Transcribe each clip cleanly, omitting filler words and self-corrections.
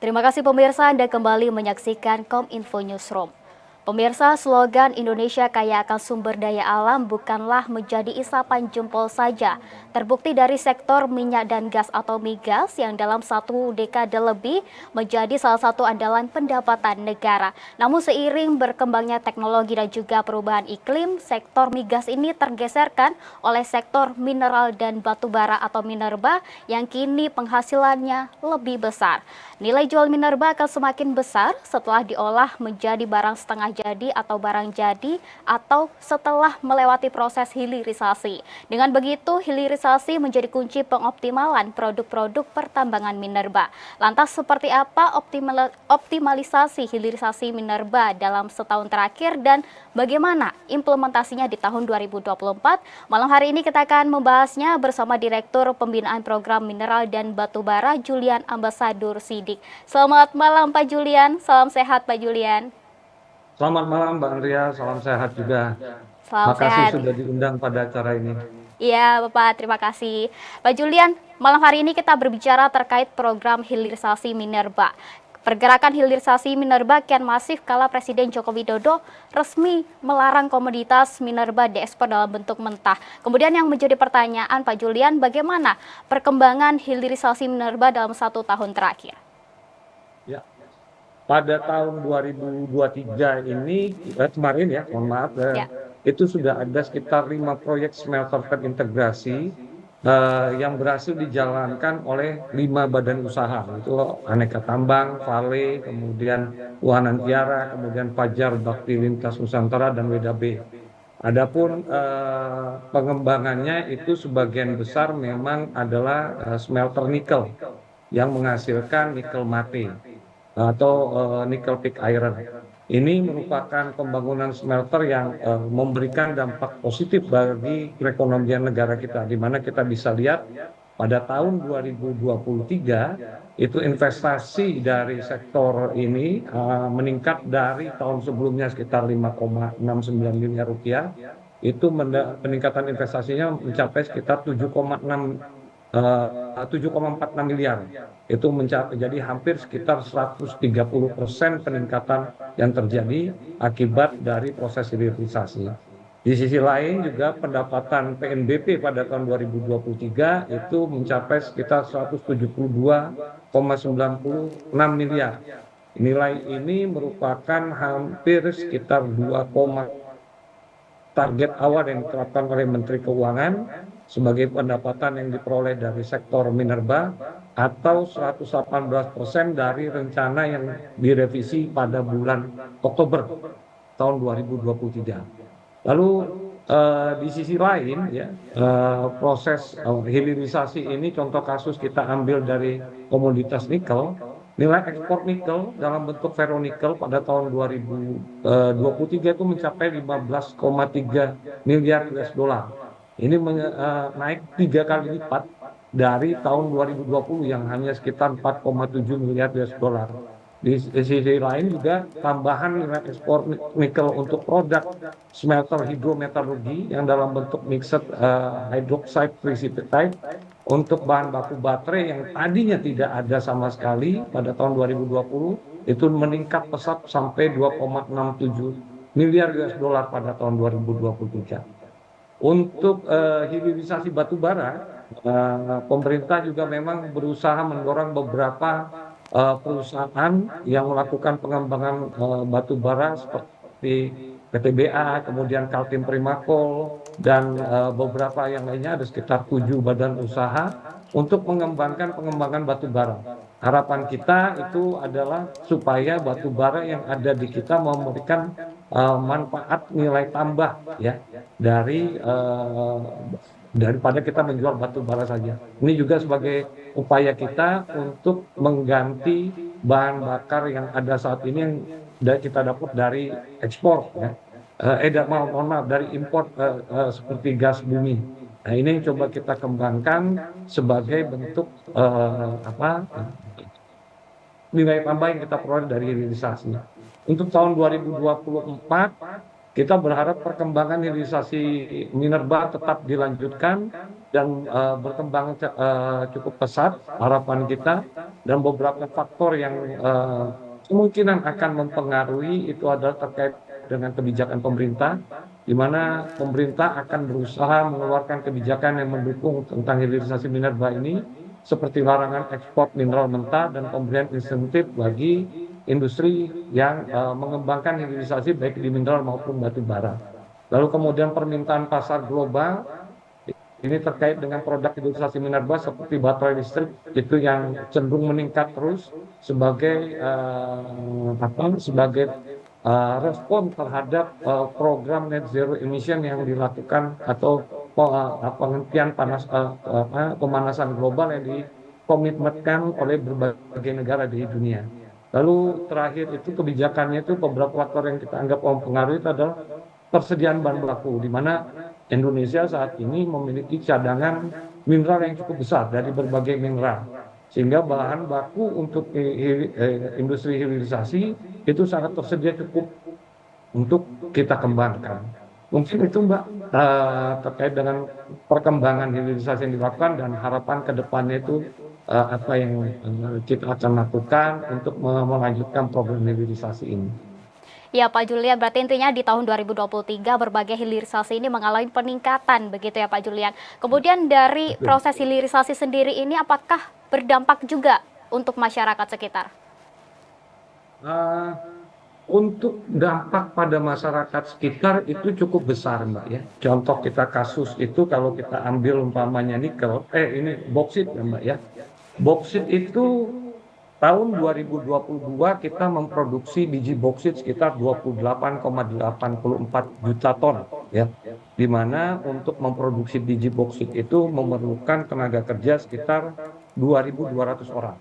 Terima kasih pemirsa, Anda kembali menyaksikan Kominfo Newsroom. Pemirsa, slogan Indonesia Kaya Akan Sumber Daya Alam bukanlah menjadi isapan jempol saja. Terbukti dari sektor minyak dan gas atau migas yang dalam satu dekade lebih menjadi salah satu andalan pendapatan negara. Namun seiring berkembangnya teknologi dan juga perubahan iklim, sektor migas ini tergeserkan oleh sektor mineral dan batu bara atau minerba yang kini penghasilannya lebih besar. Nilai jual minerba akan semakin besar setelah diolah menjadi barang setengah jadi atau barang jadi atau setelah melewati proses hilirisasi. Dengan begitu, hilirisasi menjadi kunci pengoptimalan produk-produk pertambangan minerba. Lantas seperti apa optimalisasi hilirisasi minerba dalam setahun terakhir dan bagaimana implementasinya di tahun 2024? Malam hari ini kita akan membahasnya bersama Direktur Pembinaan Program Mineral dan Batu Bara Julian Ambasador Sidik. Selamat malam Pak Julian, salam sehat Pak Julian. Selamat malam Mbak Andrea, salam sehat juga. Salam Makasih sehat. sudah diundang pada acara ini. Iya Bapak, terima kasih. Pak Julian, malam hari ini kita berbicara terkait program hilirisasi minerba. Pergerakan hilirisasi minerba kian masif kala Presiden Joko Widodo resmi melarang komoditas minerba diekspor dalam bentuk mentah. Kemudian yang menjadi pertanyaan Pak Julian, bagaimana perkembangan hilirisasi minerba dalam 1 tahun terakhir? Ya, pada tahun 2023 ini, kemarin ya, mohon maaf, Ya. itu sudah ada sekitar 5 proyek smelter terintegrasi yang berhasil dijalankan oleh 5 badan usaha. Itu Aneka Tambang, Vale, kemudian Wanantiara, kemudian Fajar Bakti Lintas Nusantara, dan WDB. Adapun pengembangannya itu sebagian besar memang adalah smelter nikel yang menghasilkan nikel mate atau nickel pig iron. Ini merupakan pembangunan smelter yang memberikan dampak positif bagi perekonomian negara kita, di mana kita bisa lihat pada tahun 2023 itu investasi dari sektor ini meningkat dari tahun sebelumnya sekitar 5,69 miliar rupiah. Itu peningkatan investasinya mencapai sekitar 7,46 miliar. Itu jadi hampir sekitar 130% peningkatan yang terjadi akibat dari proses hilirisasi. Di sisi lain juga pendapatan PNBP pada tahun 2023 itu mencapai sekitar 172,96 miliar. Nilai ini merupakan hampir sekitar 2, target awal yang ditetapkan oleh Menteri Keuangan sebagai pendapatan yang diperoleh dari sektor minerba atau 118% dari rencana yang direvisi pada bulan Oktober tahun 2023. Lalu di sisi lain ya, proses hilirisasi ini contoh kasus kita ambil dari komoditas nikel. Nilai ekspor nikel dalam bentuk ferronikel pada tahun 2023 itu mencapai 15,3 miliar US dollar. Ini naik 3 kali lipat dari tahun 2020 yang hanya sekitar 4,7 miliar US dollar. Di sisi lain juga tambahan nilai ekspor nikel untuk produk smelter hidrometalurgi yang dalam bentuk mixed hydroxide precipitate untuk bahan baku baterai yang tadinya tidak ada sama sekali pada tahun 2020 itu meningkat pesat sampai 2,67 miliar US dollar pada tahun 2023. Untuk hilirisasi batu bara, pemerintah juga memang berusaha mendorong beberapa perusahaan yang melakukan pengembangan batu bara seperti PTBA, kemudian Kaltim Primakol, dan beberapa yang lainnya, ada sekitar 7 badan usaha untuk mengembangkan pengembangan batu bara. Harapan kita itu adalah supaya batu bara yang ada di kita memberikan manfaat nilai tambah ya dari daripada kita menjual batu bara saja. Ini juga sebagai upaya kita untuk mengganti bahan bakar yang ada saat ini yang kita dapat dari ekspor ya. Mohon maaf, dari impor seperti gas bumi. Nah, ini coba kita kembangkan sebagai bentuk nilai tambah yang kita peroleh dari hilirisasi. Untuk tahun 2024 Kita berharap perkembangan hilirisasi minerba tetap dilanjutkan dan berkembang cukup pesat harapan kita, dan beberapa faktor yang kemungkinan akan mempengaruhi itu adalah terkait dengan kebijakan pemerintah, di mana pemerintah akan berusaha mengeluarkan kebijakan yang mendukung tentang hilirisasi minerba ini, seperti larangan ekspor mineral mentah dan pemberian insentif bagi industri yang mengembangkan hilirisasi baik di mineral maupun batu bara. Lalu kemudian permintaan pasar global ini terkait dengan produk hilirisasi minerba seperti baterai listrik itu yang cenderung meningkat terus sebagai respon terhadap program net zero emission yang dilakukan atau penghentian pemanasan global yang dikomitmenkan oleh berbagai negara di dunia. Lalu terakhir itu kebijakannya itu beberapa faktor yang kita anggap mempengaruhi itu adalah persediaan bahan baku, di mana Indonesia saat ini memiliki cadangan mineral yang cukup besar dari berbagai mineral, sehingga bahan baku untuk industri hilirisasi itu sangat tersedia cukup untuk kita kembangkan. Mungkin itu Mbak terkait dengan perkembangan hilirisasi yang dilakukan dan harapan ke depannya itu apa yang kita akan lakukan untuk melanjutkan program hilirisasi ini. Ya Pak Julian, berarti intinya di tahun 2023 berbagai hilirisasi ini mengalami peningkatan begitu ya Pak Julian. Kemudian dari proses hilirisasi sendiri ini apakah berdampak juga untuk masyarakat sekitar? Untuk dampak pada masyarakat sekitar itu cukup besar Mbak ya. Contoh kita kasus itu kalau kita ambil umpamanya nikel, ini boksit ya Mbak ya. Boksit itu tahun 2022 kita memproduksi biji boksit sekitar 28,84 juta ton ya. Di mana untuk memproduksi biji boksit itu memerlukan tenaga kerja sekitar 2.200 orang.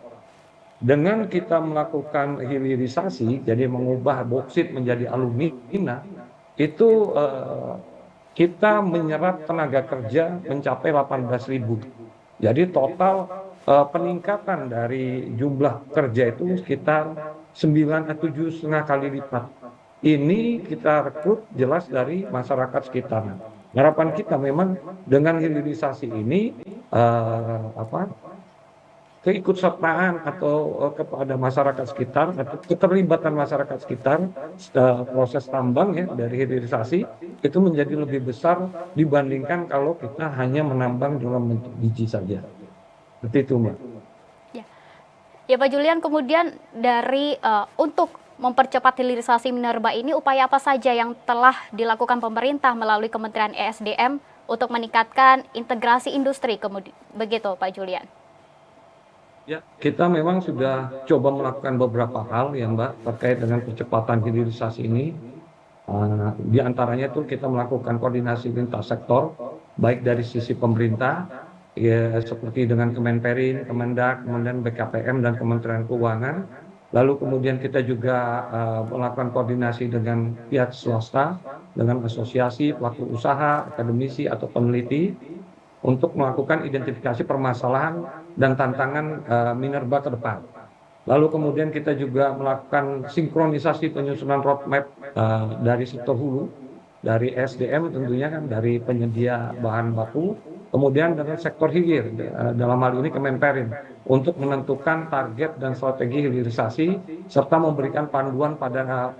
Dengan kita melakukan hilirisasi, jadi mengubah boksit menjadi alumina, itu kita menyerap tenaga kerja mencapai 18.000. Jadi total peningkatan dari jumlah kerja itu sekitar 7,5 kali lipat. Ini kita rekrut jelas dari masyarakat sekitar. Harapan kita memang dengan hilirisasi ini keikutsertaan atau kepada masyarakat sekitar atau keterlibatan masyarakat sekitar proses tambang ya dari hilirisasi itu menjadi lebih besar dibandingkan kalau kita hanya menambang dalam bentuk biji saja. Seperti itu Mbak. Ya Pak Julian, kemudian dari untuk mempercepat hilirisasi minerba ini upaya apa saja yang telah dilakukan pemerintah melalui Kementerian ESDM untuk meningkatkan integrasi industri begitu Pak Julian? Ya, kita memang sudah coba melakukan beberapa hal ya Mbak terkait dengan percepatan hilirisasi ini. Di antaranya itu kita melakukan koordinasi lintas sektor, baik dari sisi pemerintah, ya, seperti dengan Kemenperin, Kemendak, kemudian BKPM dan Kementerian Keuangan. Lalu kemudian kita juga melakukan koordinasi dengan pihak swasta, dengan asosiasi, pelaku usaha, akademisi atau peneliti untuk melakukan identifikasi permasalahan dan tantangan minerba ke depan. Lalu kemudian kita juga melakukan sinkronisasi penyusunan roadmap dari sektor hulu, dari SDM tentunya kan, dari penyedia bahan baku, kemudian dengan sektor hilir, dalam hal ini Kemenperin, untuk menentukan target dan strategi hilirisasi, serta memberikan panduan pada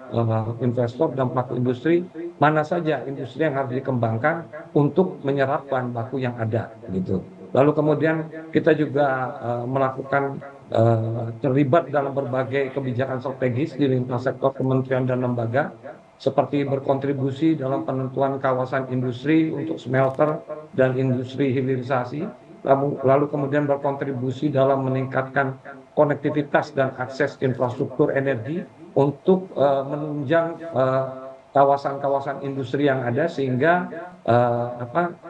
investor dan pelaku industri, mana saja industri yang harus dikembangkan untuk menyerap bahan baku yang ada. Gitu. Lalu kemudian kita juga melakukan terlibat dalam berbagai kebijakan strategis di lintas sektor kementerian dan lembaga, seperti berkontribusi dalam penentuan kawasan industri untuk smelter dan industri hilirisasi, lalu kemudian berkontribusi dalam meningkatkan konektivitas dan akses infrastruktur energi untuk menunjang kawasan-kawasan industri yang ada, sehingga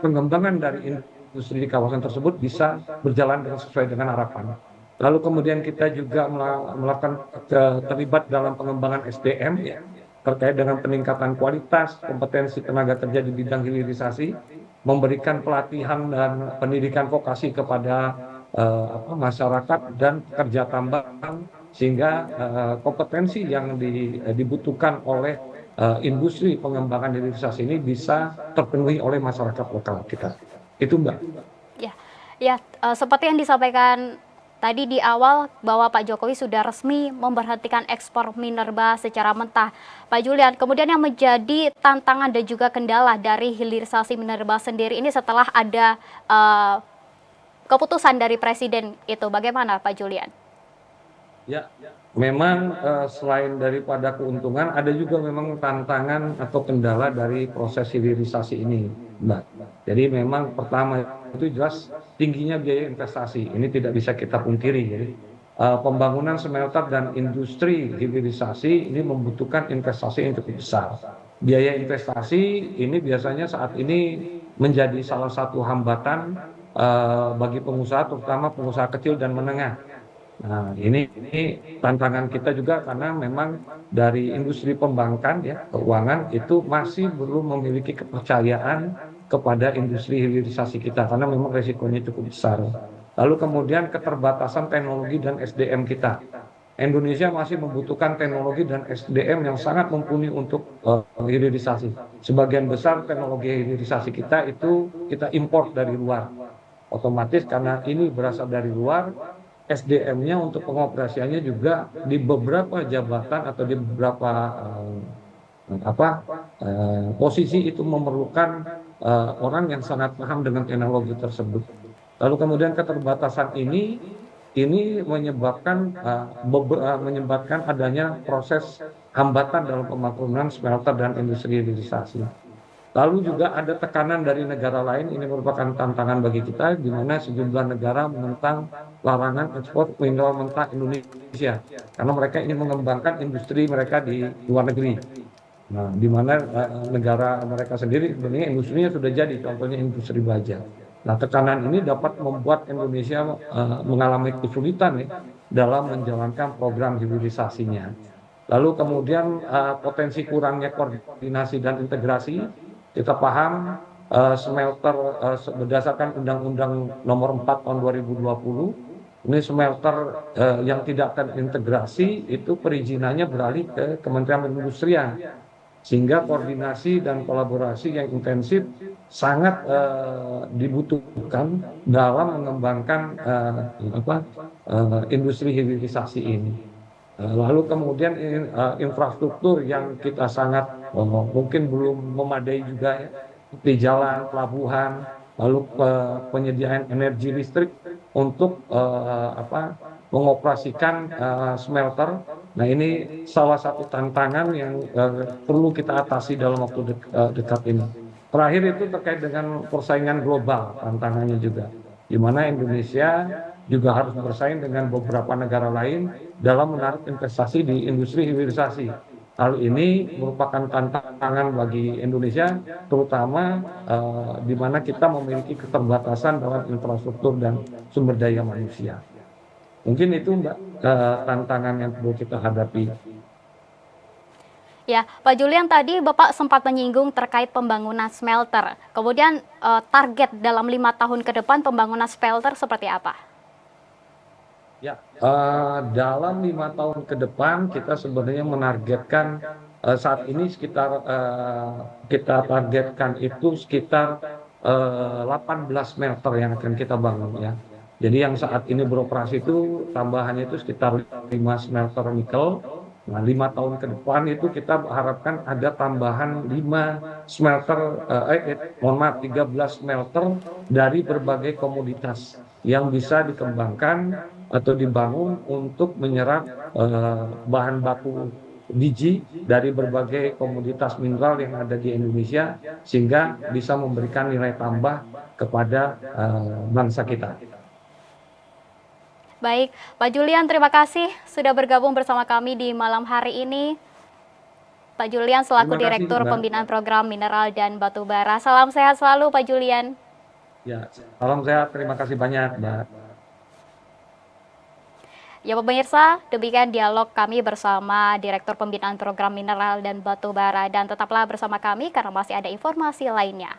pengembangan dari industri di kawasan tersebut bisa berjalan sesuai dengan harapan. Lalu kemudian kita juga melakukan terlibat dalam pengembangan SDM ya, terkait dengan peningkatan kualitas kompetensi tenaga kerja di bidang hilirisasi, memberikan pelatihan dan pendidikan vokasi kepada masyarakat dan pekerja tambang sehingga kompetensi yang dibutuhkan oleh industri pengembangan hilirisasi ini bisa terpenuhi oleh masyarakat lokal kita. Itu Mbak. Ya, ya, seperti yang disampaikan tadi di awal bahwa Pak Jokowi sudah resmi memberhentikan ekspor minerba secara mentah. Pak Julian, kemudian yang menjadi tantangan dan juga kendala dari hilirisasi minerba sendiri ini setelah ada keputusan dari Presiden itu, bagaimana Pak Julian? Ya, memang selain daripada keuntungan, ada juga memang tantangan atau kendala dari proses hilirisasi ini, Mbak. Jadi memang pertama itu jelas tingginya biaya investasi. Ini tidak bisa kita pungkiri. Jadi pembangunan smelter dan industri hilirisasi ini membutuhkan investasi yang cukup besar. Biaya investasi ini biasanya saat ini menjadi salah satu hambatan bagi pengusaha, terutama pengusaha kecil dan menengah. Nah, ini tantangan kita juga karena memang dari industri pembankan ya, keuangan itu masih belum memiliki kepercayaan kepada industri hilirisasi kita karena memang resikonya cukup besar. Lalu kemudian keterbatasan teknologi dan SDM kita. Indonesia masih membutuhkan teknologi dan SDM yang sangat mumpuni untuk hilirisasi. Sebagian besar teknologi hilirisasi kita itu kita import dari luar. Otomatis karena ini berasal dari luar, SDM-nya untuk pengoperasiannya juga di beberapa jabatan atau di beberapa posisi itu memerlukan orang yang sangat paham dengan teknologi tersebut. Lalu kemudian keterbatasan ini menyebabkan adanya proses hambatan dalam pembangunan smelter dan industri hilirisasi. Lalu juga ada tekanan dari negara lain, ini merupakan tantangan bagi kita, di mana sejumlah negara menentang larangan ekspor mineral mentah Indonesia, karena mereka ingin mengembangkan industri mereka di luar negeri. Nah, di mana negara mereka sendiri sebenarnya industrinya sudah jadi, contohnya industri baja. Nah, tekanan ini dapat membuat Indonesia mengalami kesulitan ya, dalam menjalankan program hilirisasinya. Lalu kemudian potensi kurangnya koordinasi dan integrasi. Kita paham smelter berdasarkan Undang-Undang Nomor 4 Tahun 2020, ini smelter yang tidak terintegrasi itu perizinannya beralih ke Kementerian Perindustrian, sehingga koordinasi dan kolaborasi yang intensif sangat dibutuhkan dalam mengembangkan industri hilirisasi ini. Lalu kemudian infrastruktur yang kita sangat mungkin belum memadai juga ya, di jalan, pelabuhan, lalu penyediaan energi listrik untuk mengoperasikan smelter. Nah, ini salah satu tantangan yang perlu kita atasi dalam waktu dekat ini. Terakhir itu terkait dengan persaingan global, tantangannya juga, di mana Indonesia juga harus bersaing dengan beberapa negara lain dalam menarik investasi di industri hilirisasi. Hal ini merupakan tantangan bagi Indonesia, terutama di mana kita memiliki keterbatasan dalam infrastruktur dan sumber daya manusia. Mungkin itu Mbak tantangan yang perlu kita hadapi. Ya, Pak Julian, tadi Bapak sempat menyinggung terkait pembangunan smelter. Kemudian target dalam 5 tahun ke depan pembangunan smelter seperti apa? Ya, dalam 5 tahun ke depan kita sebenarnya menargetkan saat ini sekitar kita targetkan itu sekitar 18 smelter yang akan kita bangun ya. Jadi yang saat ini beroperasi itu tambahannya itu sekitar 5 smelter nikel. Nah, 5 tahun ke depan itu kita harapkan ada tambahan 5 smelter, 13 smelter dari berbagai komoditas yang bisa dikembangkan atau dibangun untuk menyerap bahan baku biji dari berbagai komoditas mineral yang ada di Indonesia, sehingga bisa memberikan nilai tambah kepada bangsa kita. Baik, Pak Julian, terima kasih sudah bergabung bersama kami di malam hari ini. Pak Julian selaku Direktur Pembinaan Program Mineral dan Batubara. Salam sehat selalu Pak Julian. Ya, salam sehat, terima kasih banyak Mbak. Ya pemirsa, demikian dialog kami bersama Direktur Pembinaan Program Mineral dan Batubara, dan tetaplah bersama kami karena masih ada informasi lainnya.